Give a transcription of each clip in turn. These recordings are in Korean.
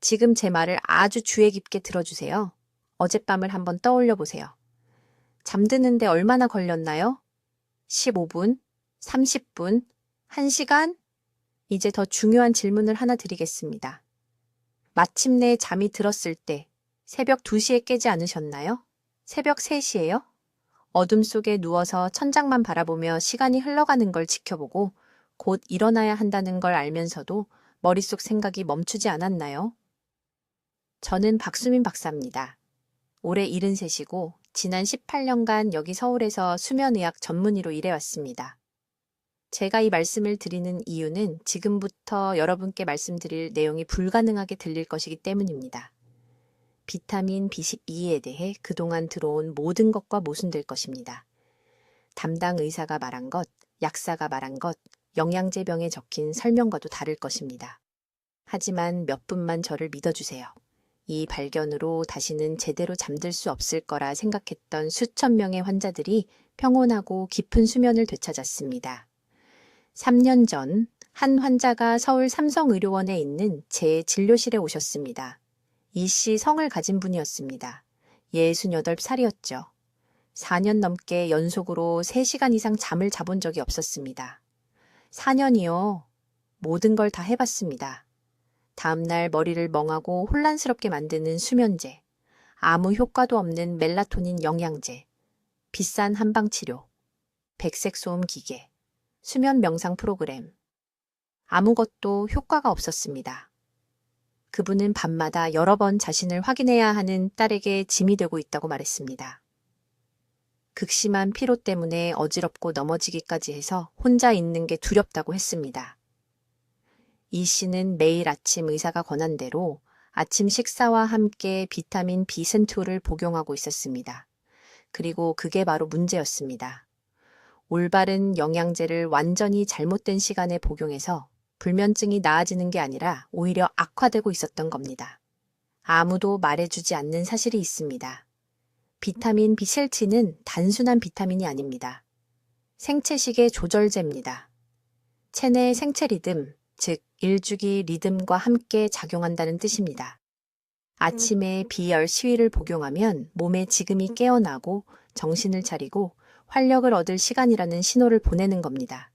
지금 제 말을 아주 주의 깊게 들어주세요. 어젯밤을 한번 떠올려 보세요. 잠드는데 얼마나 걸렸나요? 15분, 30분, 1시간? 이제 더 중요한 질문을 하나 드리겠습니다. 마침내 잠이 들었을 때 새벽 2시에 깨지 않으셨나요? 새벽 3시에요? 어둠 속에 누워서 천장만 바라보며 시간이 흘러가는 걸 지켜보고 곧 일어나야 한다는 걸 알면서도 머릿속 생각이 멈추지 않았나요? 저는 박수민 박사입니다. 올해 73이고 지난 18년간 여기 서울에서 수면의학 전문의로 일해왔습니다. 제가 이 말씀을 드리는 이유는 지금부터 여러분께 말씀드릴 내용이 불가능하게 들릴 것이기 때문입니다. 비타민 B12에 대해 그동안 들어온 모든 것과 모순될 것입니다. 담당 의사가 말한 것, 약사가 말한 것, 영양제병에 적힌 설명과도 다를 것입니다. 하지만 몇 분만 저를 믿어주세요. 이 발견으로 다시는 제대로 잠들 수 없을 거라 생각했던 수천 명의 환자들이 평온하고 깊은 수면을 되찾았습니다. 3년 전 한 환자가 서울 삼성의료원에 있는 제 진료실에 오셨습니다. 이 씨 성을 가진 분이었습니다. 68살이었죠. 4년 넘게 연속으로 3시간 이상 잠을 자본 적이 없었습니다. 4년이요. 모든 걸 다 해봤습니다. 다음날 머리를 멍하고 혼란스럽게 만드는 수면제, 아무 효과도 없는 멜라토닌 영양제, 비싼 한방치료, 백색 소음 기계, 수면 명상 프로그램. 아무것도 효과가 없었습니다. 그분은 밤마다 여러 번 자신을 확인해야 하는 딸에게 짐이 되고 있다고 말했습니다. 극심한 피로 때문에 어지럽고 넘어지기까지 해서 혼자 있는 게 두렵다고 했습니다. 이 씨는 매일 아침 의사가 권한 대로 아침 식사와 함께 비타민 B12를 복용하고 있었습니다. 그리고 그게 바로 문제였습니다. 올바른 영양제를 완전히 잘못된 시간에 복용해서 불면증이 나아지는 게 아니라 오히려 악화되고 있었던 겁니다. 아무도 말해주지 않는 사실이 있습니다. 비타민 B12는 단순한 비타민이 아닙니다. 생체식의 조절제입니다. 체내 생체 리듬, 즉 일주기 리듬과 함께 작용한다는 뜻입니다. 아침에 비열 시위를 복용하면 몸의 지금이 깨어나고 정신을 차리고 활력을 얻을 시간이라는 신호를 보내는 겁니다.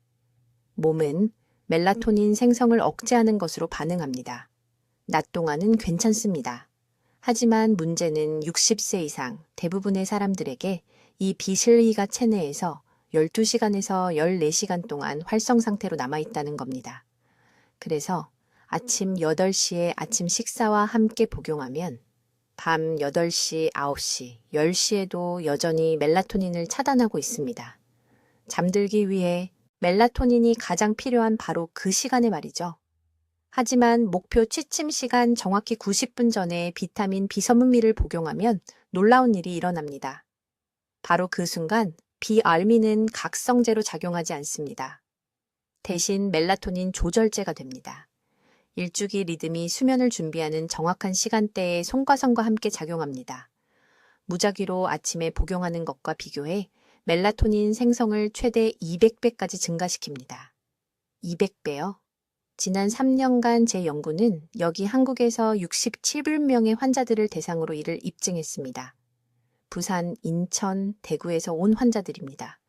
몸은 멜라토닌 생성을 억제하는 것으로 반응합니다. 낮 동안은 괜찮습니다. 하지만 문제는 60세 이상 대부분의 사람들에게 이 비실리가 체내에서 12시간에서 14시간 동안 활성 상태로 남아있다는 겁니다. 그래서 아침 8시에 아침 식사와 함께 복용하면 밤 8시, 9시, 10시에도 여전히 멜라토닌을 차단하고 있습니다. 잠들기 위해 멜라토닌이 가장 필요한 바로 그 시간에 말이죠. 하지만 목표 취침 시간 정확히 90분 전에 비타민 비섬유미를 복용하면 놀라운 일이 일어납니다. 바로 그 순간 비알미는 각성제로 작용하지 않습니다. 대신 멜라토닌 조절제가 됩니다. 일주기 리듬이 수면을 준비하는 정확한 시간대에 송과성과 함께 작용합니다. 무작위로 아침에 복용하는 것과 비교해 멜라토닌 생성을 최대 200배까지 증가시킵니다. 200배요? 지난 3년간 제 연구는 여기 한국에서 67명의 환자들을 대상으로 이를 입증했습니다. 부산, 인천, 대구에서 온 환자들입니다.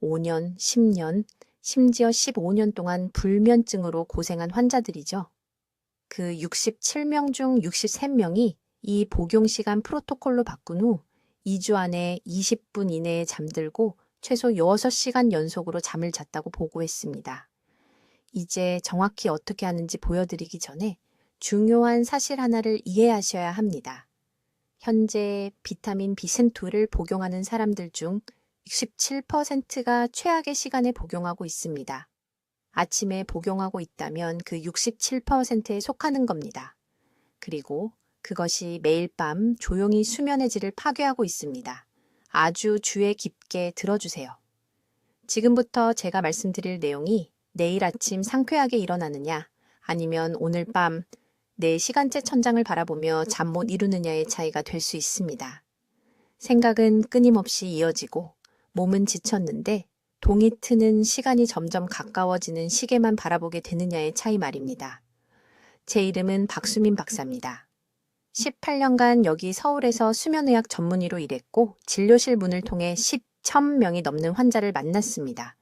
5년, 10년, 심지어 15년 동안 불면증으로 고생한 환자들이죠. 그 67명 중 63명이 이 복용시간 프로토콜로 바꾼 후 2주 안에 20분 이내에 잠들고 최소 6시간 연속으로 잠을 잤다고 보고했습니다. 이제 정확히 어떻게 하는지 보여드리기 전에 중요한 사실 하나를 이해하셔야 합니다. 현재 비타민 B12를 복용하는 사람들 중 67%가 최악의 시간에 복용하고 있습니다. 아침에 복용하고 있다면 그 67%에 속하는 겁니다. 그리고 그것이 매일 밤 조용히 수면의 질을 파괴하고 있습니다. 아주 주의 깊게 들어주세요. 지금부터 제가 말씀드릴 내용이 내일 아침 상쾌하게 일어나느냐 아니면 오늘 밤 내 시간제 천장을 바라보며 잠 못 이루느냐의 차이가 될 수 있습니다. 생각은 끊임없이 이어지고 몸은 지쳤는데 동이 트는 시간이 점점 가까워지는 시계만 바라보게 되느냐의 차이 말입니다. 제 이름은 박수민 박사입니다. 18년간 여기 서울에서 수면의학 전문의로 일했고 진료실 문을 통해 10,000명이 넘는 환자를 만났습니다.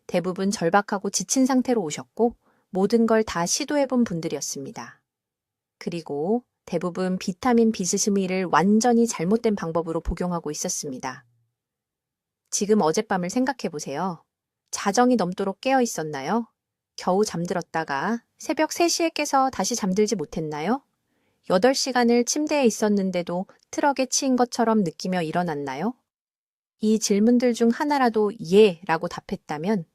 대부분 절박하고 지친 상태로 오셨고 모든 걸 다 시도해본 분들이었습니다. 그리고 대부분 비타민 비스무리를 완전히 잘못된 방법으로 복용하고 있었습니다. 지금 어젯밤을 생각해 보세요. 자정이 넘도록 깨어 있었나요? 겨우 잠들었다가 새벽 3시에 깨서 다시 잠들지 못했나요? 8시간을 침대에 있었는데도 트럭에 치인 것처럼 느끼며 일어났나요? 이 질문들 중 하나라도 예 라고 답했다면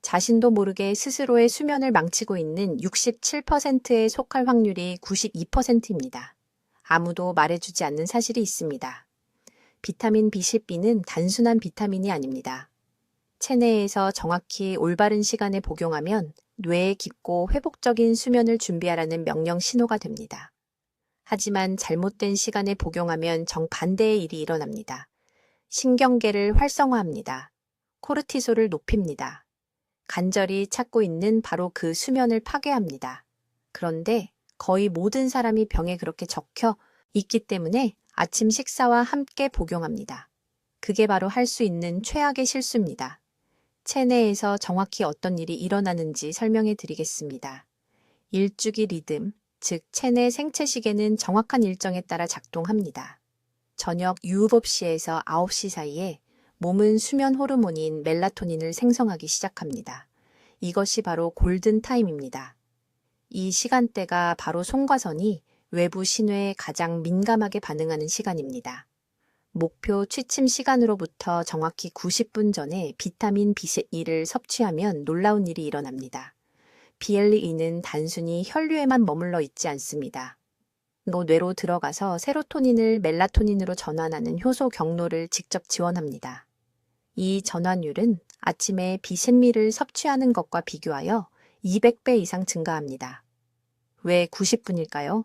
자신도 모르게 스스로의 수면을 망치고 있는 67%에 속할 확률이 92%입니다. 아무도 말해주지 않는 사실이 있습니다. 비타민 B12는 단순한 비타민이 아닙니다. 체내에서 정확히 올바른 시간에 복용하면 뇌에 깊고 회복적인 수면을 준비하라는 명령 신호가 됩니다. 하지만 잘못된 시간에 복용하면 정반대의 일이 일어납니다. 신경계를 활성화합니다. 코르티솔을 높입니다. 간절히 찾고 있는 바로 그 수면을 파괴합니다. 그런데 거의 모든 사람이 병에 그렇게 적혀 있기 때문에 아침 식사와 함께 복용합니다. 그게 바로 할 수 있는 최악의 실수입니다. 체내에서 정확히 어떤 일이 일어나는지 설명해 드리겠습니다. 일주기 리듬, 즉 체내 생체 시계는 정확한 일정에 따라 작동합니다. 저녁 7시에서 9시 사이에 몸은 수면 호르몬인 멜라토닌을 생성하기 시작합니다. 이것이 바로 골든 타임입니다. 이 시간대가 바로 송과선이 외부 신호에 가장 민감하게 반응하는 시간입니다. 목표 취침 시간으로부터 정확히 90분 전에 비타민 B12를 섭취하면 놀라운 일이 일어납니다. BLE는 단순히 혈류에만 머물러 있지 않습니다. 뇌로 들어가서 세로토닌을 멜라토닌으로 전환하는 효소 경로를 직접 지원합니다. 이 전환율은 아침에 비신미를 섭취하는 것과 비교하여 200배 이상 증가합니다. 왜 90분일까요?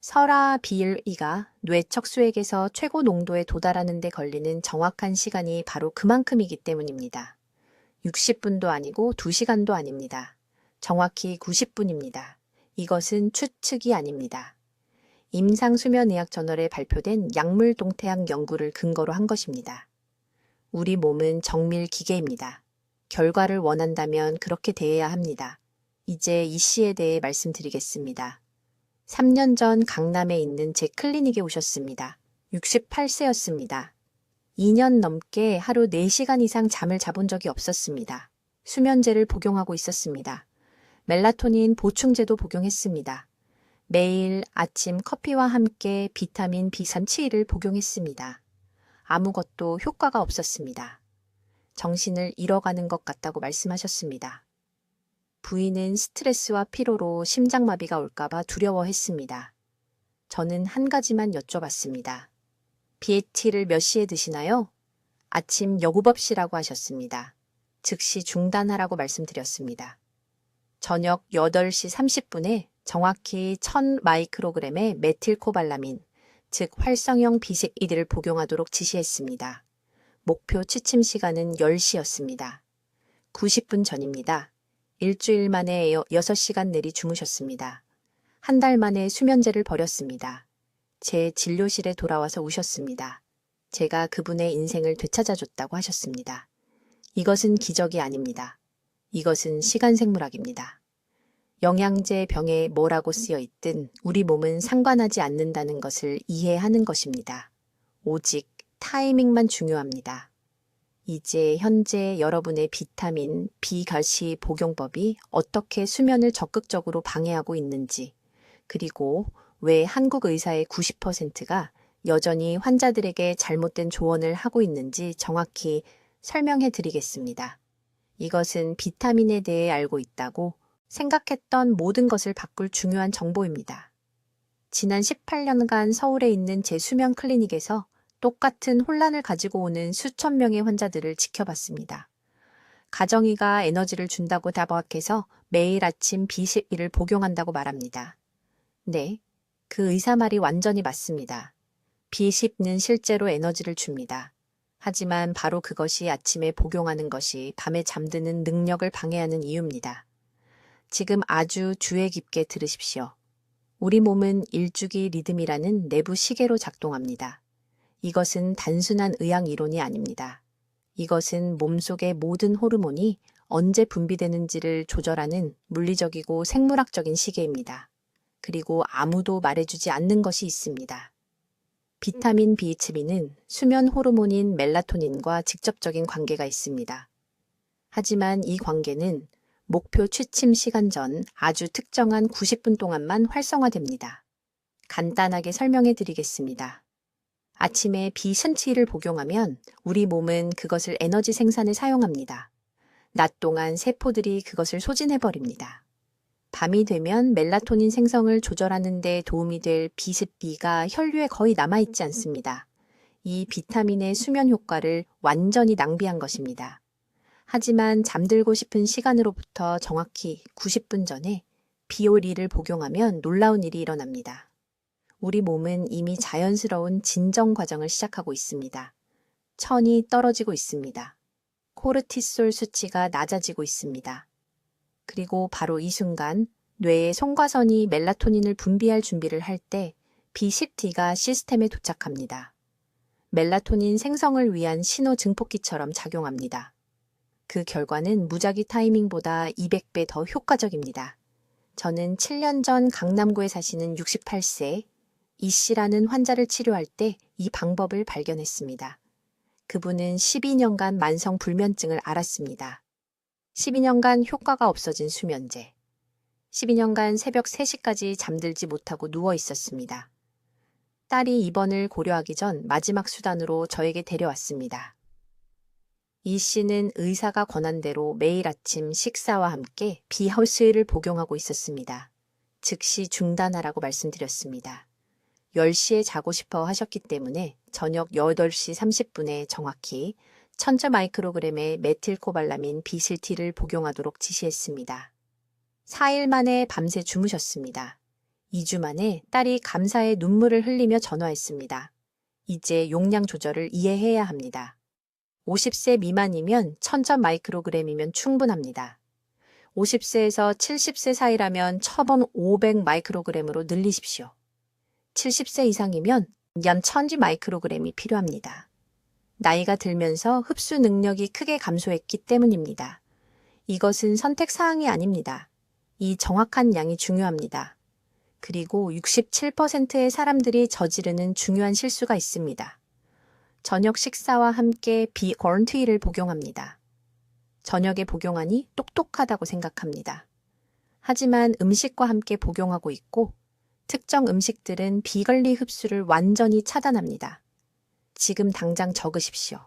설화 BLE가 뇌 척수액에서 최고 농도에 도달하는 데 걸리는 정확한 시간이 바로 그만큼이기 때문입니다. 60분도 아니고 2시간도 아닙니다. 정확히 90분입니다. 이것은 추측이 아닙니다. 임상수면의학 저널에 발표된 약물 동태학 연구를 근거로 한 것입니다. 우리 몸은 정밀 기계입니다. 결과를 원한다면 그렇게 대해야 합니다. 이제 이 시에 대해 말씀드리겠습니다. 3년 전 강남에 있는 제 클리닉에 오셨습니다. 68세였습니다. 2년 넘게 하루 4시간 이상 잠을 자본 적이 없었습니다. 수면제를 복용하고 있었습니다. 멜라토닌 보충제도 복용했습니다. 매일 아침 커피와 함께 비타민 B3를 복용했습니다. 아무것도 효과가 없었습니다. 정신을 잃어가는 것 같다고 말씀하셨습니다. 부인은 스트레스와 피로로 심장마비가 올까봐 두려워했습니다. 저는 한 가지만 여쭤봤습니다. BAT를 몇 시에 드시나요? 아침 여구법시라고 하셨습니다. 즉시 중단하라고 말씀드렸습니다. 저녁 8시 30분에 정확히 1000마이크로그램의 메틸코발라민, 즉 활성형 B12를 복용하도록 지시했습니다. 목표 취침 시간은 10시였습니다. 90분 전입니다. 일주일 만에 6시간 내리 주무셨습니다. 한 달 만에 수면제를 버렸습니다. 제 진료실에 돌아와서 우셨습니다. 제가 그분의 인생을 되찾아줬다고 하셨습니다. 이것은 기적이 아닙니다. 이것은 시간생물학입니다. 영양제 병에 뭐라고 쓰여 있든 우리 몸은 상관하지 않는다는 것을 이해하는 것입니다. 오직 타이밍만 중요합니다. 이제 현재 여러분의 비타민 B가시 복용법이 어떻게 수면을 적극적으로 방해하고 있는지, 그리고 왜 한국 의사의 90%가 여전히 환자들에게 잘못된 조언을 하고 있는지 정확히 설명해 드리겠습니다. 이것은 비타민에 대해 알고 있다고 생각했던 모든 것을 바꿀 중요한 정보입니다. 지난 18년간 서울에 있는 제 수면 클리닉에서 똑같은 혼란을 가지고 오는 수천 명의 환자들을 지켜봤습니다. 가정의가 에너지를 준다고 다박해서 매일 아침 B12를 복용한다고 말합니다. 네, 그 의사 말이 완전히 맞습니다. B10는 실제로 에너지를 줍니다. 하지만 바로 그것이 아침에 복용하는 것이 밤에 잠드는 능력을 방해하는 이유입니다. 지금 아주 주의 깊게 들으십시오. 우리 몸은 일주기 리듬이라는 내부 시계로 작동합니다. 이것은 단순한 의학 이론이 아닙니다. 이것은 몸속의 모든 호르몬이 언제 분비되는지를 조절하는 물리적이고 생물학적인 시계입니다. 그리고 아무도 말해주지 않는 것이 있습니다. 비타민 B12는 수면 호르몬인 멜라토닌과 직접적인 관계가 있습니다. 하지만 이 관계는 목표 취침 시간 전 아주 특정한 90분 동안만 활성화됩니다. 간단하게 설명해 드리겠습니다. 아침에 B12를 복용하면 우리 몸은 그것을 에너지 생산에 사용합니다. 낮 동안 세포들이 그것을 소진해버립니다. 밤이 되면 멜라토닌 생성을 조절하는 데 도움이 될 B10B가 혈류에 거의 남아있지 않습니다. 이 비타민의 수면 효과를 완전히 낭비한 것입니다. 하지만 잠들고 싶은 시간으로부터 정확히 90분 전에 비오리를 복용하면 놀라운 일이 일어납니다. 우리 몸은 이미 자연스러운 진정 과정을 시작하고 있습니다. 천이 떨어지고 있습니다. 코르티솔 수치가 낮아지고 있습니다. 그리고 바로 이 순간 뇌의 송과선이 멜라토닌을 분비할 준비를 할 때 B10T가 시스템에 도착합니다. 멜라토닌 생성을 위한 신호 증폭기처럼 작용합니다. 그 결과는 무작위 타이밍보다 200배 더 효과적입니다. 저는 7년 전 강남구에 사시는 68세 이 씨라는 환자를 치료할 때 이 방법을 발견했습니다. 그분은 12년간 만성 불면증을 앓았습니다. 12년간 효과가 없어진 수면제. 12년간 새벽 3시까지 잠들지 못하고 누워 있었습니다. 딸이 입원을 고려하기 전 마지막 수단으로 저에게 데려왔습니다. 이 씨는 의사가 권한 대로 매일 아침 식사와 함께 비하우스를 복용하고 있었습니다. 즉시 중단하라고 말씀드렸습니다. 10시에 자고 싶어 하셨기 때문에 저녁 8시 30분에 정확히 1000자 마이크로그램의 메틸코발라민 B10T를 복용하도록 지시했습니다. 4일 만에 밤새 주무셨습니다. 2주 만에 딸이 감사의 눈물을 흘리며 전화했습니다. 이제 용량 조절을 이해해야 합니다. 50세 미만이면 1000자 마이크로그램이면 충분합니다. 50세에서 70세 사이라면 1500 마이크로그램으로 늘리십시오. 70세 이상이면 연 1000지 마이크로그램이 필요합니다. 나이가 들면서 흡수 능력이 크게 감소했기 때문입니다. 이것은 선택 사항이 아닙니다. 이 정확한 양이 중요합니다. 그리고 67%의 사람들이 저지르는 중요한 실수가 있습니다. 저녁 식사와 함께 비건티를 복용합니다. 저녁에 복용하니 똑똑하다고 생각합니다. 하지만 음식과 함께 복용하고 있고 특정 음식들은 비관리 흡수를 완전히 차단합니다. 지금 당장 적으십시오.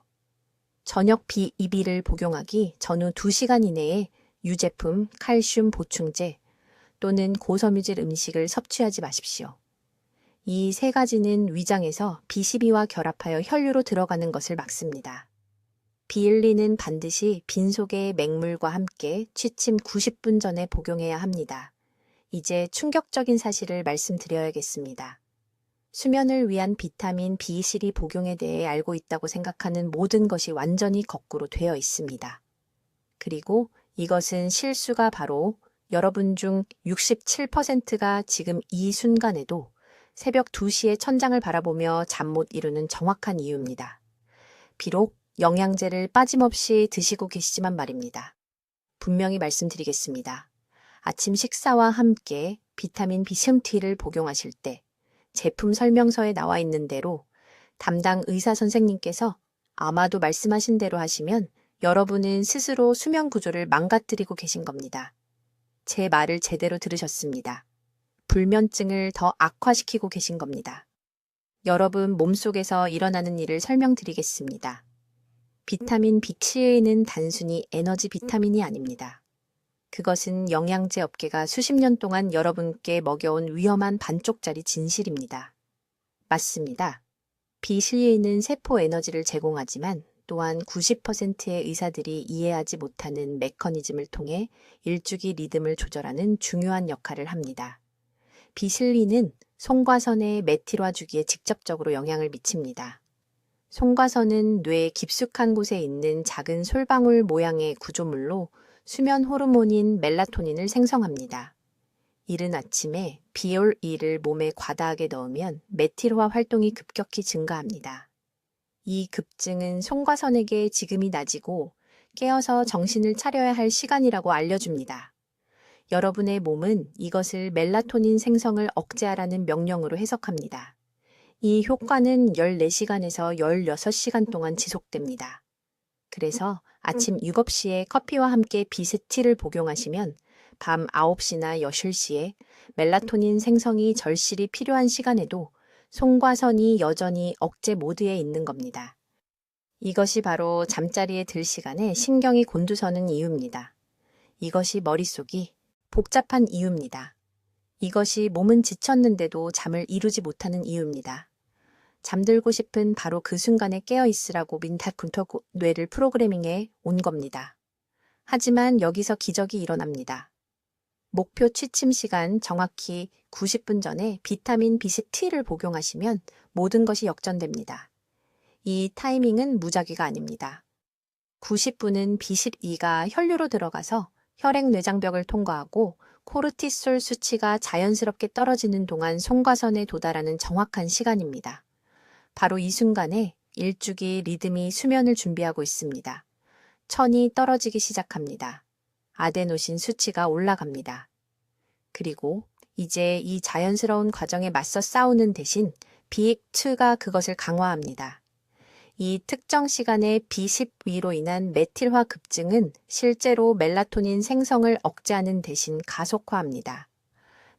저녁 B2B를 복용하기 전후 2시간 이내에 유제품, 칼슘 보충제 또는 고섬유질 음식을 섭취하지 마십시오. 이 세 가지는 위장에서 B12와 결합하여 혈류로 들어가는 것을 막습니다. B12는 반드시 빈속의 맹물과 함께 취침 90분 전에 복용해야 합니다. 이제 충격적인 사실을 말씀드려야겠습니다. 수면을 위한 비타민 B12 복용에 대해 알고 있다고 생각하는 모든 것이 완전히 거꾸로 되어 있습니다. 그리고 이것은 실수가 바로 여러분 중 67%가 지금 이 순간에도 새벽 2시에 천장을 바라보며 잠 못 이루는 정확한 이유입니다. 비록 영양제를 빠짐없이 드시고 계시지만 말입니다. 분명히 말씀드리겠습니다. 아침 식사와 함께 비타민 B10T를 복용하실 때 제품 설명서에 나와 있는 대로 담당 의사 선생님께서 아마도 말씀하신 대로 하시면 여러분은 스스로 수면 구조를 망가뜨리고 계신 겁니다. 제 말을 제대로 들으셨습니다. 불면증을 더 악화시키고 계신 겁니다. 여러분 몸속에서 일어나는 일을 설명드리겠습니다. 비타민 B12는 단순히 에너지 비타민이 아닙니다. 그것은 영양제 업계가 수십 년 동안 여러분께 먹여온 위험한 반쪽짜리 진실입니다. 맞습니다. B12는 세포 에너지를 제공하지만 또한 90%의 의사들이 이해하지 못하는 메커니즘을 통해 일주기 리듬을 조절하는 중요한 역할을 합니다. B12는 송과선의 메틸화 주기에 직접적으로 영향을 미칩니다. 송과선은 뇌의 깊숙한 곳에 있는 작은 솔방울 모양의 구조물로 수면 호르몬인 멜라토닌을 생성합니다. 이른 아침에 비올2를 몸에 과다하게 넣으면 메틸화 활동이 급격히 증가합니다. 이 급증은 송과선에게 지금이 낮이고 깨어서 정신을 차려야 할 시간이라고 알려줍니다. 여러분의 몸은 이것을 멜라토닌 생성을 억제하라는 명령으로 해석합니다. 이 효과는 14시간에서 16시간 동안 지속됩니다. 그래서 아침 7시에 커피와 함께 비스티를 복용하시면 밤 9시나 10시에 멜라토닌 생성이 절실히 필요한 시간에도 송과선이 여전히 억제 모드에 있는 겁니다. 이것이 바로 잠자리에 들 시간에 신경이 곤두서는 이유입니다. 이것이 머릿속이 복잡한 이유입니다. 이것이 몸은 지쳤는데도 잠을 이루지 못하는 이유입니다. 잠들고 싶은 바로 그 순간에 깨어 있으라고 민타쿤터 뇌를 프로그래밍해 온 겁니다. 하지만 여기서 기적이 일어납니다. 목표 취침 시간 정확히 90분 전에 비타민 B10를 복용하시면 모든 것이 역전됩니다. 이 타이밍은 무작위가 아닙니다. 90분은 B12가 혈류로 들어가서 혈액 내장벽을 통과하고 코르티솔 수치가 자연스럽게 떨어지는 동안 송과선에 도달하는 정확한 시간입니다. 바로 이 순간에 일주기 리듬이 수면을 준비하고 있습니다. 천이 떨어지기 시작합니다. 아데노신 수치가 올라갑니다. 그리고 이제 이 자연스러운 과정에 맞서 싸우는 대신 B2가 그것을 강화합니다. 이 특정 시간에 B10위로 인한 메틸화 급증은 실제로 멜라토닌 생성을 억제하는 대신 가속화합니다.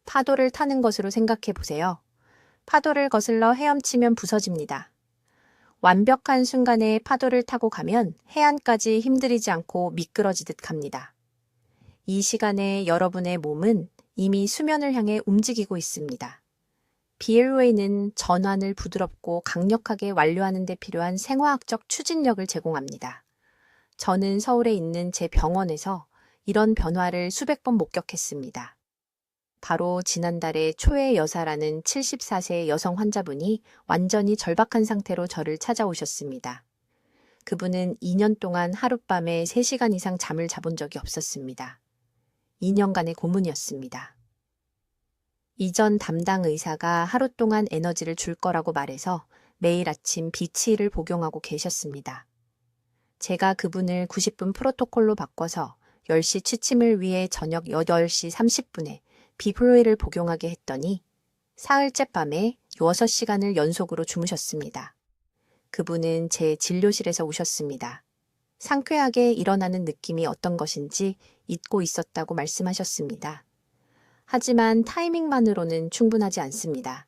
파도를 타는 것으로 생각해 보세요. 파도를 거슬러 헤엄치면 부서집니다. 완벽한 순간에 파도를 타고 가면 해안까지 힘들이지 않고 미끄러지듯 갑니다. 이 시간에 여러분의 몸은 이미 수면을 향해 움직이고 있습니다. BLW는 전환을 부드럽고 강력하게 완료하는 데 필요한 생화학적 추진력을 제공합니다. 저는 서울에 있는 제 병원에서 이런 변화를 수백 번 목격했습니다. 바로 지난달에 초의 여사라는 74세 여성 환자분이 완전히 절박한 상태로 저를 찾아오셨습니다. 그분은 2년 동안 하룻밤에 3시간 이상 잠을 자본 적이 없었습니다. 2년간의 고문이었습니다. 이전 담당 의사가 하루 동안 에너지를 줄 거라고 말해서 매일 아침 B7를 복용하고 계셨습니다. 제가 그분을 90분 프로토콜로 바꿔서 10시 취침을 위해 저녁 8시 30분에 비플로이를 복용하게 했더니 사흘째 밤에 6시간을 연속으로 주무셨습니다. 그분은 제 진료실에서 우셨습니다. 상쾌하게 일어나는 느낌이 어떤 것인지 잊고 있었다고 말씀하셨습니다. 하지만 타이밍만으로는 충분하지 않습니다.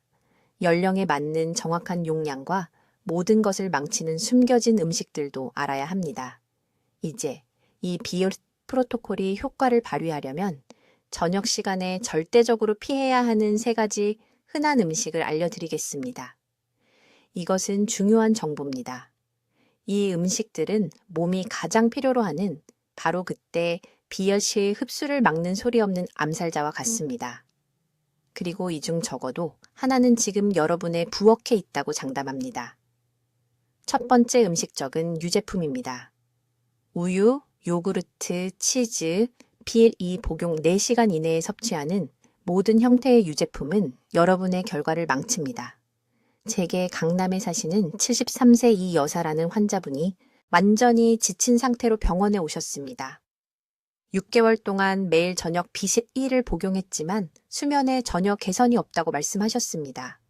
연령에 맞는 정확한 용량과 모든 것을 망치는 숨겨진 음식들도 알아야 합니다. 이제 이 비열 프로토콜이 효과를 발휘하려면 저녁 시간에 절대적으로 피해야 하는 3가지 흔한 음식을 알려드리겠습니다. 이것은 중요한 정보입니다. 이 음식들은 몸이 가장 필요로 하는 바로 그때 비열시의 흡수를 막는 소리 없는 암살자와 같습니다. 그리고 이 중 적어도 하나는 지금 여러분의 부엌에 있다고 장담합니다. 첫 번째 음식적은 유제품입니다. 우유, 요구르트, 치즈, BLE 복용 4시간 이내에 섭취하는 모든 형태의 유제품은 여러분의 결과를 망칩니다. 제게 강남에 사시는 73세 이 여사라는 환자분이 완전히 지친 상태로 병원에 오셨습니다. 6개월 동안 매일 저녁 B12를 복용했지만 수면에 전혀 개선이 없다고 말씀하셨습니다.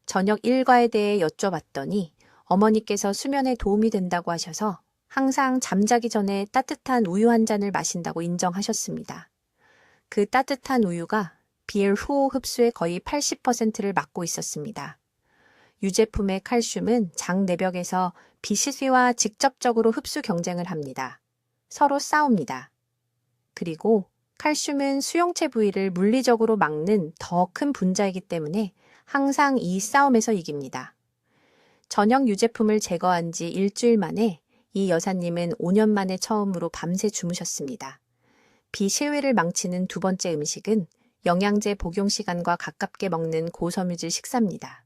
저녁 일과에 대해 여쭤봤더니 어머니께서 수면에 도움이 된다고 하셔서 항상 잠자기 전에 따뜻한 우유 한 잔을 마신다고 인정하셨습니다. 그 따뜻한 우유가 BL 후호 흡수의 거의 80%를 맡고 있었습니다. 유제품의 칼슘은 장 내벽에서 B12와 직접적으로 흡수 경쟁을 합니다. 서로 싸웁니다. 그리고 칼슘은 수용체 부위를 물리적으로 막는 더 큰 분자이기 때문에 항상 이 싸움에서 이깁니다. 저녁 유제품을 제거한 지 일주일 만에 이 여사님은 5년 만에 처음으로 밤새 주무셨습니다. 비실외를 망치는 두 번째 음식은 영양제 복용 시간과 가깝게 먹는 고섬유질 식사입니다.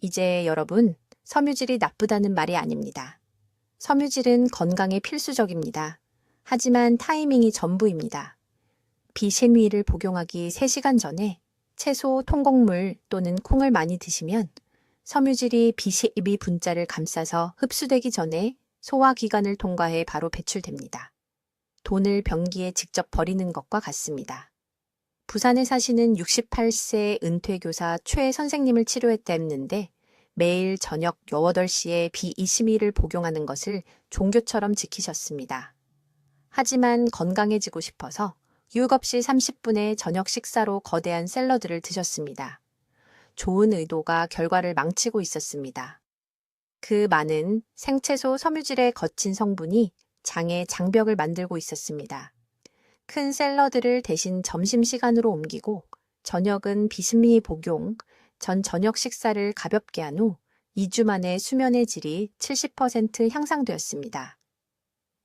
이제 여러분, 섬유질이 나쁘다는 말이 아닙니다. 섬유질은 건강에 필수적입니다. 하지만 타이밍이 전부입니다. 비심위를 복용하기 3시간 전에 채소, 통곡물 또는 콩을 많이 드시면 섬유질이 B12 분자를 감싸서 흡수되기 전에 소화기관을 통과해 바로 배출됩니다. 돈을 변기에 직접 버리는 것과 같습니다. 부산에 사시는 68세 은퇴교사 최 선생님을 치료했댔는데 매일 저녁 8시에 B22를 복용하는 것을 종교처럼 지키셨습니다. 하지만 건강해지고 싶어서 유혹 없이 30분의 저녁 식사로 거대한 샐러드를 드셨습니다. 좋은 의도가 결과를 망치고 있었습니다. 그 많은 생채소 섬유질의 거친 성분이 장에 장벽을 만들고 있었습니다. 큰 샐러드를 대신 점심시간으로 옮기고 저녁은 비스미 복용, 전 저녁 식사를 가볍게 한 후 2주 만에 수면의 질이 70% 향상되었습니다.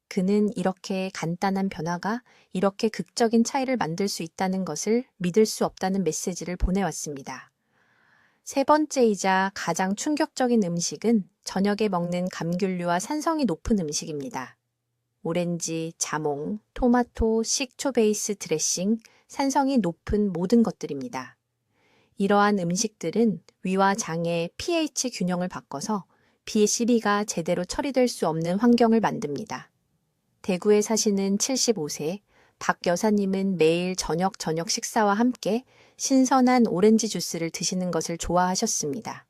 그는 이렇게 간단한 변화가 이렇게 극적인 차이를 만들 수 있다는 것을 믿을 수 없다는 메시지를 보내왔습니다. 세 번째이자 가장 충격적인 음식은 저녁에 먹는 감귤류와 산성이 높은 음식입니다. 오렌지, 자몽, 토마토, 식초 베이스 드레싱, 산성이 높은 모든 것들입니다. 이러한 음식들은 위와 장의 pH 균형을 바꿔서 B12가 제대로 처리될 수 없는 환경을 만듭니다. 대구에 사시는 75세 박 여사님은 매일 저녁 식사와 함께 신선한 오렌지 주스를 드시는 것을 좋아하셨습니다.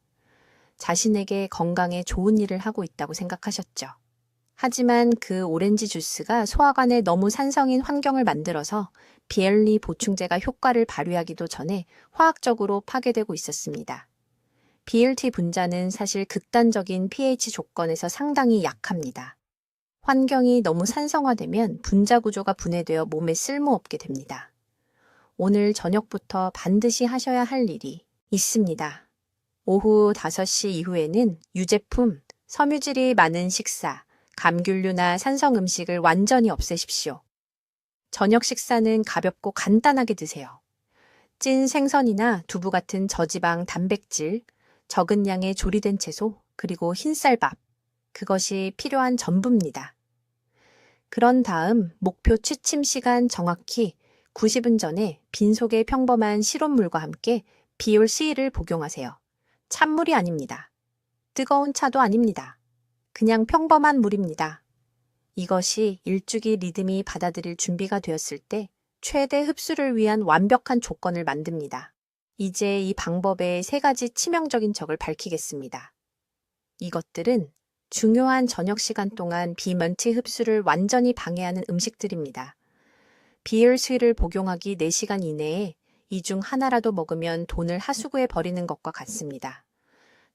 자신에게 건강에 좋은 일을 하고 있다고 생각하셨죠. 하지만 그 오렌지 주스가 소화관에 너무 산성인 환경을 만들어서 비엘리 보충제가 효과를 발휘하기도 전에 화학적으로 파괴되고 있었습니다. BLT 분자는 사실 극단적인 pH 조건에서 상당히 약합니다. 환경이 너무 산성화되면 분자 구조가 분해되어 몸에 쓸모없게 됩니다. 오늘 저녁부터 반드시 하셔야 할 일이 있습니다. 오후 5시 이후에는 유제품, 섬유질이 많은 식사, 감귤류나 산성 음식을 완전히 없애십시오. 저녁 식사는 가볍고 간단하게 드세요. 찐 생선이나 두부 같은 저지방 단백질, 적은 양의 조리된 채소, 그리고 흰쌀밥. 그것이 필요한 전부입니다. 그런 다음 목표 취침 시간 정확히 90분 전에 빈속에 평범한 실온물과 함께 비올 C를 복용하세요. 찬물이 아닙니다. 뜨거운 차도 아닙니다. 그냥 평범한 물입니다. 이것이 일주기 리듬이 받아들일 준비가 되었을 때 최대 흡수를 위한 완벽한 조건을 만듭니다. 이제 이 방법의 3가지 치명적인 적을 밝히겠습니다. 이것들은 중요한 저녁 시간 동안 비먼티 흡수를 완전히 방해하는 음식들입니다. 비을스를 복용하기 4시간 이내에 이 중 하나라도 먹으면 돈을 하수구에 버리는 것과 같습니다.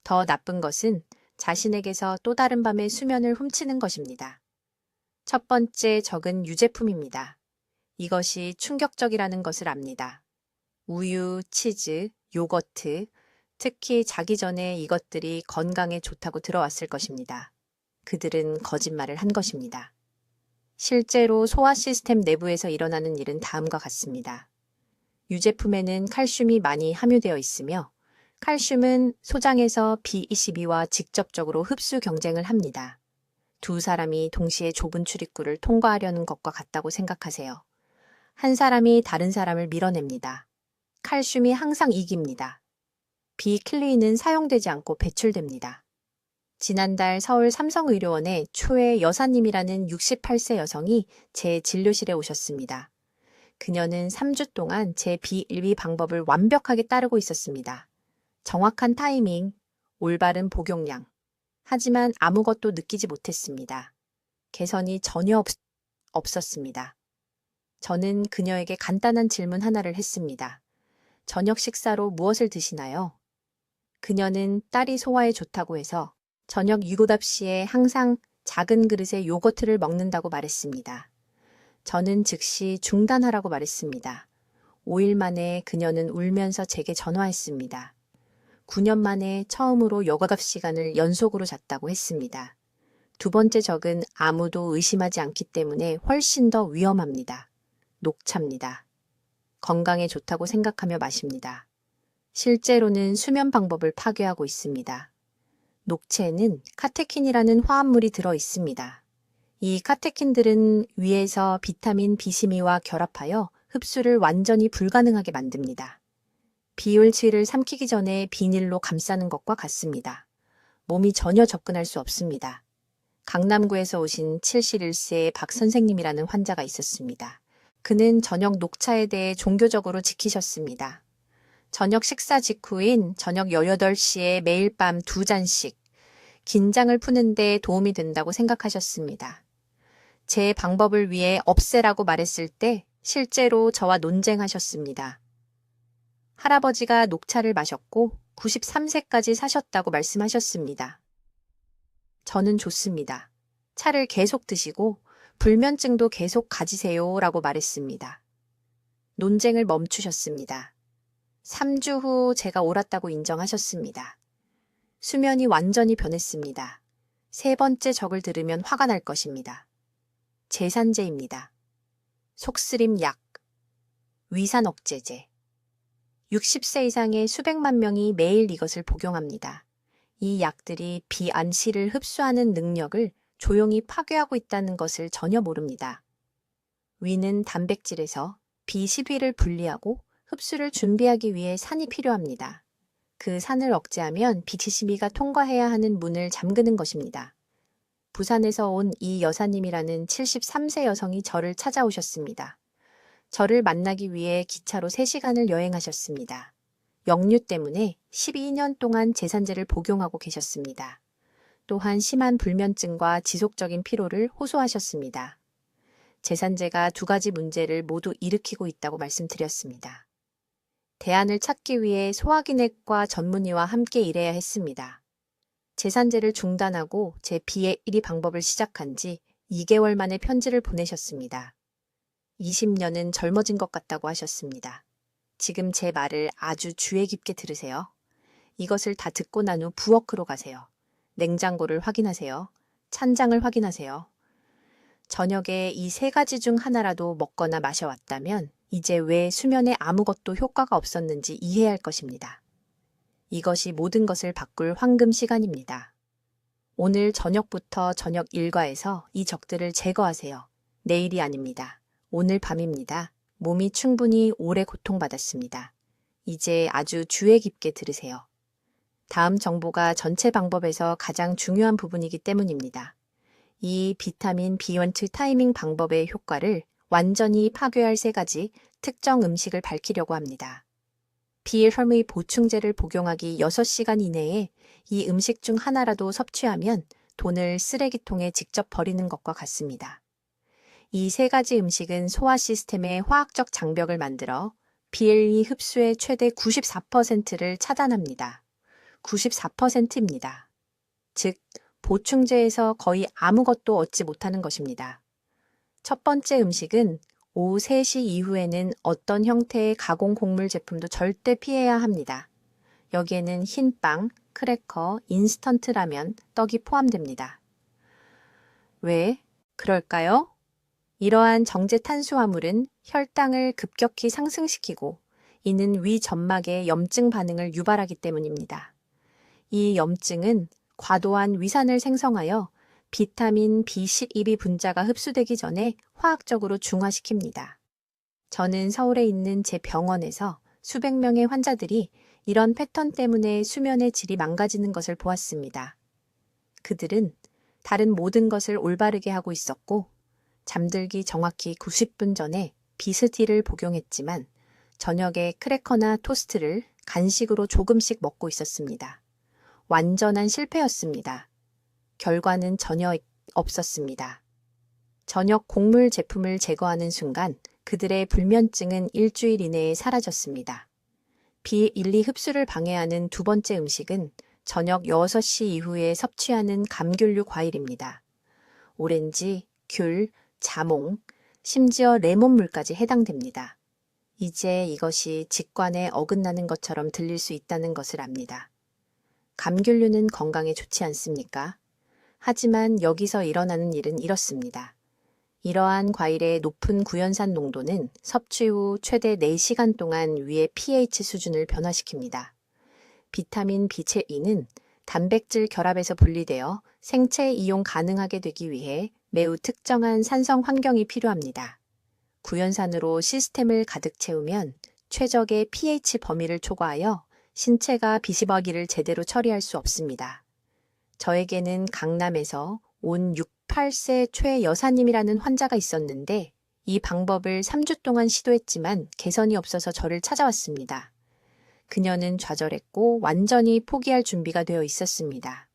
더 나쁜 것은 자신에게서 또 다른 밤의 수면을 훔치는 것입니다. 첫 번째 적은 유제품입니다. 이것이 충격적이라는 것을 압니다. 우유, 치즈, 요거트, 특히 자기 전에 이것들이 건강에 좋다고 들어왔을 것입니다. 그들은 거짓말을 한 것입니다. 실제로 소화 시스템 내부에서 일어나는 일은 다음과 같습니다. 유제품에는 칼슘이 많이 함유되어 있으며 칼슘은 소장에서 B22와 직접적으로 흡수 경쟁을 합니다. 두 사람이 동시에 좁은 출입구를 통과하려는 것과 같다고 생각하세요. 한 사람이 다른 사람을 밀어냅니다. 칼슘이 항상 이깁니다. 비클리인은 사용되지 않고 배출됩니다. 지난달 서울 삼성의료원에 초의 여사님이라는 68세 여성이 제 진료실에 오셨습니다. 그녀는 3주 동안 제 B12 방법을 완벽하게 따르고 있었습니다. 정확한 타이밍, 올바른 복용량. 하지만 아무것도 느끼지 못했습니다. 개선이 전혀 없었습니다. 저는 그녀에게 간단한 질문 하나를 했습니다. 저녁 식사로 무엇을 드시나요? 그녀는 딸이 소화에 좋다고 해서 저녁 7시에 항상 작은 그릇에 요거트를 먹는다고 말했습니다. 저는 즉시 중단하라고 말했습니다. 5일 만에 그녀는 울면서 제게 전화했습니다. 9년 만에 처음으로 여가갑 시간을 연속으로 잤다고 했습니다. 두 번째 적은 아무도 의심하지 않기 때문에 훨씬 더 위험합니다. 녹차입니다. 건강에 좋다고 생각하며 마십니다. 실제로는 수면 방법을 파괴하고 있습니다. 녹차에는 카테킨이라는 화합물이 들어 있습니다. 이 카테킨들은 위에서 비타민 B12와 결합하여 흡수를 완전히 불가능하게 만듭니다. 비올치를 삼키기 전에 비닐로 감싸는 것과 같습니다. 몸이 전혀 접근할 수 없습니다. 강남구에서 오신 71세 박 선생님이라는 환자가 있었습니다. 그는 저녁 녹차에 대해 종교적으로 지키셨습니다. 저녁 식사 직후인 저녁 18시에 매일 밤 2잔씩 긴장을 푸는 데 도움이 된다고 생각하셨습니다. 제 방법을 위해 없애라고 말했을 때 실제로 저와 논쟁하셨습니다. 할아버지가 녹차를 마셨고 93세까지 사셨다고 말씀하셨습니다. 저는 좋습니다. 차를 계속 드시고 불면증도 계속 가지세요 라고 말했습니다. 논쟁을 멈추셨습니다. 3주 후 제가 옳았다고 인정하셨습니다. 수면이 완전히 변했습니다. 세 번째 적을 들으면 화가 날 것입니다. 제산제입니다. 속쓰림 약, 위산 억제제. 60세 이상의 수백만 명이 매일 이것을 복용합니다. 이 약들이 비안실을 흡수하는 능력을 조용히 파괴하고 있다는 것을 전혀 모릅니다. 위는 단백질에서 B12를 분리하고 흡수를 준비하기 위해 산이 필요합니다. 그 산을 억제하면 B12가 통과해야 하는 문을 잠그는 것입니다. 부산에서 온 이 여사님이라는 73세 여성이 저를 찾아오셨습니다. 저를 만나기 위해 기차로 3시간을 여행하셨습니다. 역류 때문에 12년 동안 제산제를 복용하고 계셨습니다. 또한 심한 불면증과 지속적인 피로를 호소하셨습니다. 제산제가 2가지 문제를 모두 일으키고 있다고 말씀드렸습니다. 대안을 찾기 위해 소화기내과 전문의와 함께 일해야 했습니다. 제산제를 중단하고 제 비의 1위 방법을 시작한 지 2개월 만에 편지를 보내셨습니다. 20년은 젊어진 것 같다고 하셨습니다. 지금 제 말을 아주 주의 깊게 들으세요. 이것을 다 듣고 난 후 부엌으로 가세요. 냉장고를 확인하세요. 찬장을 확인하세요. 저녁에 이 3가지 중 하나라도 먹거나 마셔왔다면 이제 왜 수면에 아무것도 효과가 없었는지 이해할 것입니다. 이것이 모든 것을 바꿀 황금 시간입니다. 오늘 저녁부터 저녁 일과에서 이 적들을 제거하세요. 내일이 아닙니다. 오늘 밤입니다. 몸이 충분히 오래 고통받았습니다. 이제 아주 주의 깊게 들으세요. 다음 정보가 전체 방법에서 가장 중요한 부분이기 때문입니다. 이 비타민 B12 타이밍 방법의 효과를 완전히 파괴할 3가지 특정 음식을 밝히려고 합니다. 비혈의 보충제를 복용하기 6시간 이내에 이 음식 중 하나라도 섭취하면 돈을 쓰레기통에 직접 버리는 것과 같습니다. 이 3가지 음식은 소화 시스템의 화학적 장벽을 만들어 BLE 흡수의 최대 94%를 차단합니다. 94%입니다. 즉, 보충제에서 거의 아무것도 얻지 못하는 것입니다. 첫 번째 음식은 오후 3시 이후에는 어떤 형태의 가공 곡물 제품도 절대 피해야 합니다. 여기에는 흰빵, 크래커, 인스턴트 라면, 떡이 포함됩니다. 왜 그럴까요? 이러한 정제 탄수화물은 혈당을 급격히 상승시키고 이는 위 점막의 염증 반응을 유발하기 때문입니다. 이 염증은 과도한 위산을 생성하여 비타민 B12 분자가 흡수되기 전에 화학적으로 중화시킵니다. 저는 서울에 있는 제 병원에서 수백 명의 환자들이 이런 패턴 때문에 수면의 질이 망가지는 것을 보았습니다. 그들은 다른 모든 것을 올바르게 하고 있었고 잠들기 정확히 90분 전에 비스티를 복용했지만 저녁에 크래커나 토스트를 간식으로 조금씩 먹고 있었습니다. 완전한 실패였습니다. 결과는 전혀 없었습니다. 저녁 곡물 제품을 제거하는 순간 그들의 불면증은 일주일 이내에 사라졌습니다. B12 흡수를 방해하는 2번째 음식은 저녁 6시 이후에 섭취하는 감귤류 과일입니다. 오렌지, 귤, 자몽, 심지어 레몬물까지 해당됩니다. 이제 이것이 직관에 어긋나는 것처럼 들릴 수 있다는 것을 압니다. 감귤류는 건강에 좋지 않습니까? 하지만 여기서 일어나는 일은 이렇습니다. 이러한 과일의 높은 구연산 농도는 섭취 후 최대 4시간 동안 위의 pH 수준을 변화시킵니다. 비타민 B7E는 단백질 결합에서 분리되어 생체 이용 가능하게 되기 위해 매우 특정한 산성 환경이 필요합니다. 구연산으로 시스템을 가득 채우면 최적의 pH 범위를 초과하여 신체가 비시버기를 제대로 처리할 수 없습니다. 저에게는 강남에서 온 68세 최 여사님이라는 환자가 있었는데 이 방법을 3주 동안 시도했지만 개선이 없어서 저를 찾아왔습니다. 그녀는 좌절했고 완전히 포기할 준비가 되어 있었습니다.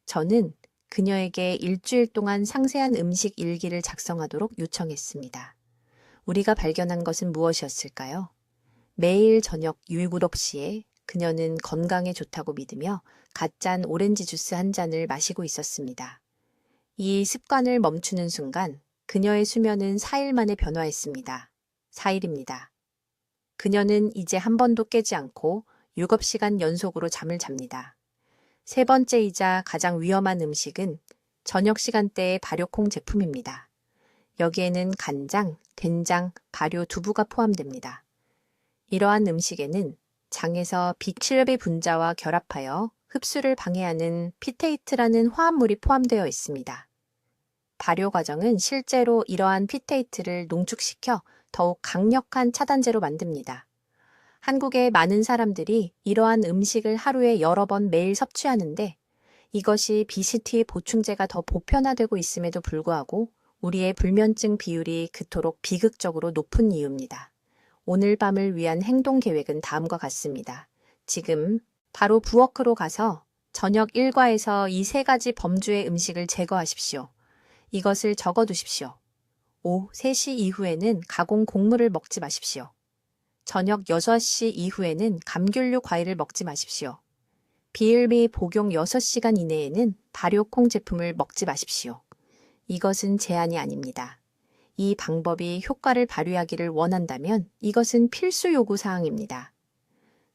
저는 그녀에게 일주일 동안 상세한 음식 일기를 작성하도록 요청했습니다. 우리가 발견한 것은 무엇이었을까요? 매일 저녁 7시에 그녀는 건강에 좋다고 믿으며 갓 짠 오렌지 주스 한 잔을 마시고 있었습니다. 이 습관을 멈추는 순간 그녀의 수면은 4일 만에 변화했습니다. 4일입니다. 그녀는 이제 한 번도 깨지 않고 7시간 연속으로 잠을 잡니다. 세 번째이자 가장 위험한 음식은 저녁 시간대의 발효콩 제품입니다. 여기에는 간장, 된장, 발효 두부가 포함됩니다. 이러한 음식에는 장에서 비칠배 분자와 결합하여 흡수를 방해하는 피테이트라는 화합물이 포함되어 있습니다. 발효 과정은 실제로 이러한 피테이트를 농축시켜 더욱 강력한 차단제로 만듭니다. 한국의 많은 사람들이 이러한 음식을 하루에 여러 번 매일 섭취하는데 이것이 BCT 보충제가 더 보편화되고 있음에도 불구하고 우리의 불면증 비율이 그토록 비극적으로 높은 이유입니다. 오늘 밤을 위한 행동 계획은 다음과 같습니다. 지금 바로 부엌으로 가서 저녁 일과에서 이 3가지 범주의 음식을 제거하십시오. 이것을 적어두십시오. 오후 3시 이후에는 가공 곡물을 먹지 마십시오. 저녁 6시 이후에는 감귤류 과일을 먹지 마십시오. 비일비 복용 6시간 이내에는 발효콩 제품을 먹지 마십시오. 이것은 제한이 아닙니다. 이 방법이 효과를 발휘하기를 원한다면 이것은 필수 요구 사항입니다.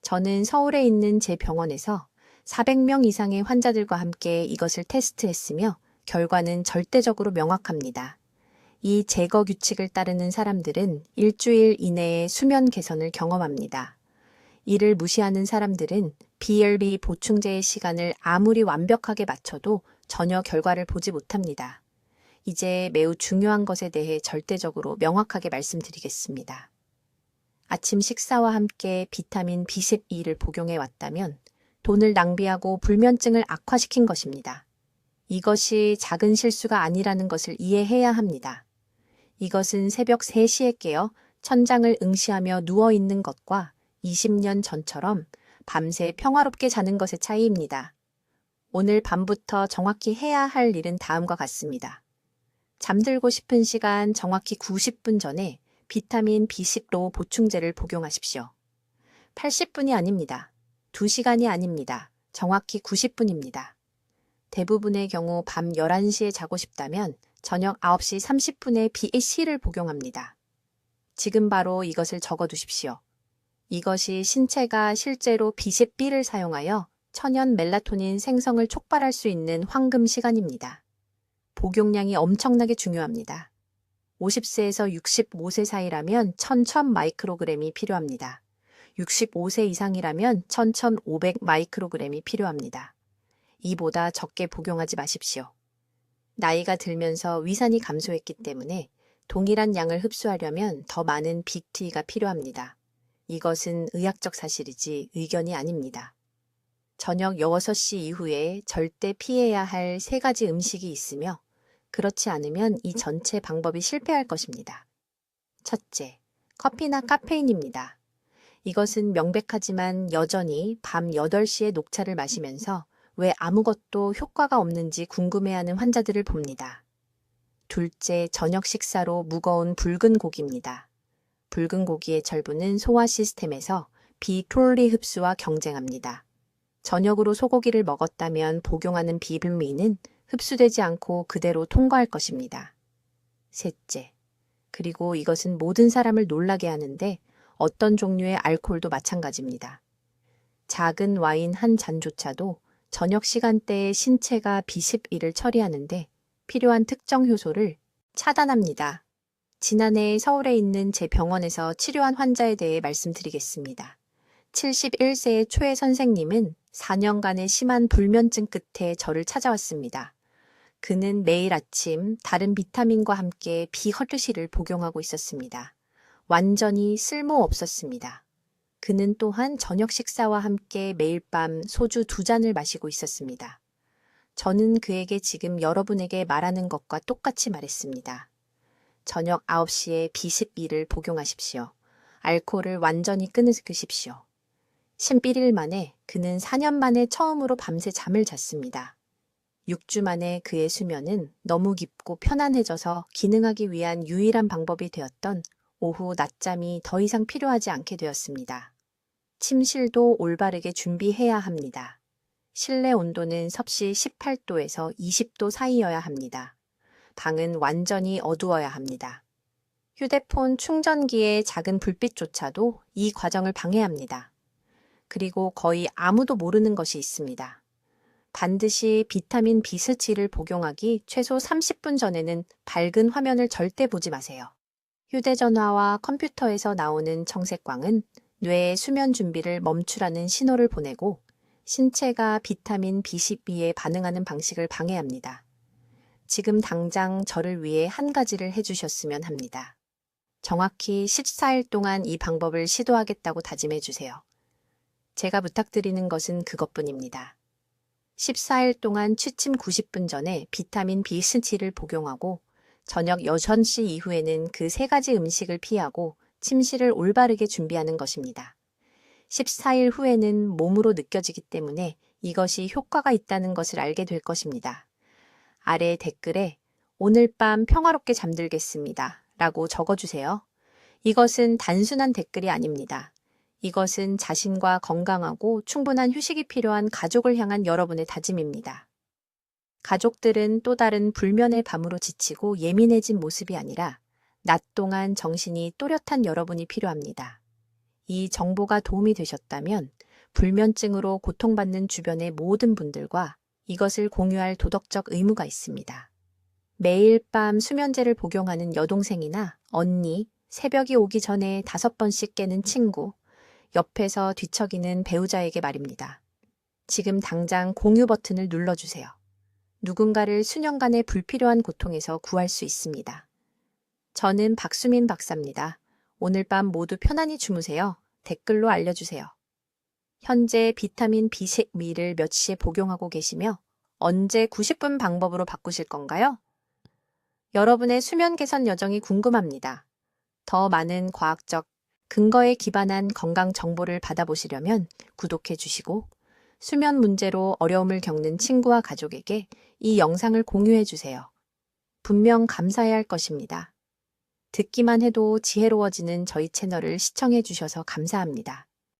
저는 서울에 있는 제 병원에서 400명 이상의 환자들과 함께 이것을 테스트했으며 결과는 절대적으로 명확합니다. 이 제거 규칙을 따르는 사람들은 일주일 이내에 수면 개선을 경험합니다. 이를 무시하는 사람들은 BLB 보충제의 시간을 아무리 완벽하게 맞춰도 전혀 결과를 보지 못합니다. 이제 매우 중요한 것에 대해 절대적으로 명확하게 말씀드리겠습니다. 아침 식사와 함께 비타민 B12를 복용해 왔다면 돈을 낭비하고 불면증을 악화시킨 것입니다. 이것이 작은 실수가 아니라는 것을 이해해야 합니다. 이것은 새벽 3시에 깨어 천장을 응시하며 누워있는 것과 20년 전처럼 밤새 평화롭게 자는 것의 차이입니다. 오늘 밤부터 정확히 해야 할 일은 다음과 같습니다. 잠들고 싶은 시간 정확히 90분 전에 비타민 B10로 보충제를 복용하십시오. 80분이 아닙니다. 2시간이 아닙니다. 정확히 90분입니다. 대부분의 경우 밤 11시에 자고 싶다면 저녁 9시 30분에 BC를 복용합니다. 지금 바로 이것을 적어두십시오. 이것이 신체가 실제로 B10B를 사용하여 천연 멜라토닌 생성을 촉발할 수 있는 황금 시간입니다. 복용량이 엄청나게 중요합니다. 50세에서 65세 사이라면 1000 마이크로그램이 필요합니다. 65세 이상이라면 1500 마이크로그램이 필요합니다. 이보다 적게 복용하지 마십시오. 나이가 들면서 위산이 감소했기 때문에 동일한 양을 흡수하려면 더 많은 빅T가 필요합니다. 이것은 의학적 사실이지 의견이 아닙니다. 저녁 6시 이후에 절대 피해야 할 3가지 음식이 있으며 그렇지 않으면 이 전체 방법이 실패할 것입니다. 첫째, 커피나 카페인입니다. 이것은 명백하지만 여전히 밤 8시에 녹차를 마시면서 왜 아무것도 효과가 없는지 궁금해하는 환자들을 봅니다. 둘째, 저녁 식사로 무거운 붉은 고기입니다. 붉은 고기의 철분은 소화 시스템에서 비톨리 흡수와 경쟁합니다. 저녁으로 소고기를 먹었다면 복용하는 비블미는 흡수되지 않고 그대로 통과할 것입니다. 셋째, 그리고 이것은 모든 사람을 놀라게 하는데 어떤 종류의 알코올도 마찬가지입니다. 작은 와인 한 잔조차도 저녁 시간대에 신체가 B12를 처리하는데 필요한 특정 효소를 차단합니다. 지난해 서울에 있는 제 병원에서 치료한 환자에 대해 말씀드리겠습니다. 71세의 초애 선생님은 4년간의 심한 불면증 끝에 저를 찾아왔습니다. 그는 매일 아침 다른 비타민과 함께 비허르시를 복용하고 있었습니다. 완전히 쓸모없었습니다. 그는 또한 저녁 식사와 함께 매일 밤 소주 2잔을 마시고 있었습니다. 저는 그에게 지금 여러분에게 말하는 것과 똑같이 말했습니다. 저녁 9시에 B12를 복용하십시오. 알코올을 완전히 끊으십시오. 11일 만에 그는 4년 만에 처음으로 밤새 잠을 잤습니다. 6주 만에 그의 수면은 너무 깊고 편안해져서 기능하기 위한 유일한 방법이 되었던 오후 낮잠이 더 이상 필요하지 않게 되었습니다. 침실도 올바르게 준비해야 합니다. 실내 온도는 섭씨 18도에서 20도 사이여야 합니다. 방은 완전히 어두워야 합니다. 휴대폰 충전기의 작은 불빛조차도 이 과정을 방해합니다. 그리고 거의 아무도 모르는 것이 있습니다. 반드시 비타민 B17을 복용하기 최소 30분 전에는 밝은 화면을 절대 보지 마세요. 휴대전화와 컴퓨터에서 나오는 청색광은 뇌의 수면 준비를 멈추라는 신호를 보내고 신체가 비타민 B12에 반응하는 방식을 방해합니다. 지금 당장 저를 위해 한 가지를 해주셨으면 합니다. 정확히 14일 동안 이 방법을 시도하겠다고 다짐해 주세요. 제가 부탁드리는 것은 그것뿐입니다. 14일 동안 취침 90분 전에 비타민 B17을 복용하고 저녁 6시 이후에는 그 3가지 음식을 피하고 침실을 올바르게 준비하는 것입니다. 14일 후에는 몸으로 느껴지기 때문에 이것이 효과가 있다는 것을 알게 될 것입니다. 아래 댓글에 오늘 밤 평화롭게 잠들겠습니다 라고 적어주세요. 이것은 단순한 댓글이 아닙니다. 이것은 자신과 건강하고 충분한 휴식이 필요한 가족을 향한 여러분의 다짐입니다. 가족들은 또 다른 불면의 밤으로 지치고 예민해진 모습이 아니라 낮 동안 정신이 또렷한 여러분이 필요합니다. 이 정보가 도움이 되셨다면 불면증으로 고통받는 주변의 모든 분들과 이것을 공유할 도덕적 의무가 있습니다. 매일 밤 수면제를 복용하는 여동생이나 언니, 새벽이 오기 전에 5번씩 깨는 친구, 옆에서 뒤척이는 배우자에게 말입니다. 지금 당장 공유 버튼을 눌러주세요. 누군가를 수년간의 불필요한 고통에서 구할 수 있습니다. 저는 박수민 박사입니다. 오늘 밤 모두 편안히 주무세요. 댓글로 알려주세요. 현재 비타민 B12를 몇 시에 복용하고 계시며 언제 90분 방법으로 바꾸실 건가요? 여러분의 수면 개선 여정이 궁금합니다. 더 많은 과학적 근거에 기반한 건강 정보를 받아보시려면 구독해 주시고 수면 문제로 어려움을 겪는 친구와 가족에게 이 영상을 공유해 주세요. 분명 감사해야 할 것입니다. 듣기만 해도 지혜로워지는 저희 채널을 시청해 주셔서 감사합니다.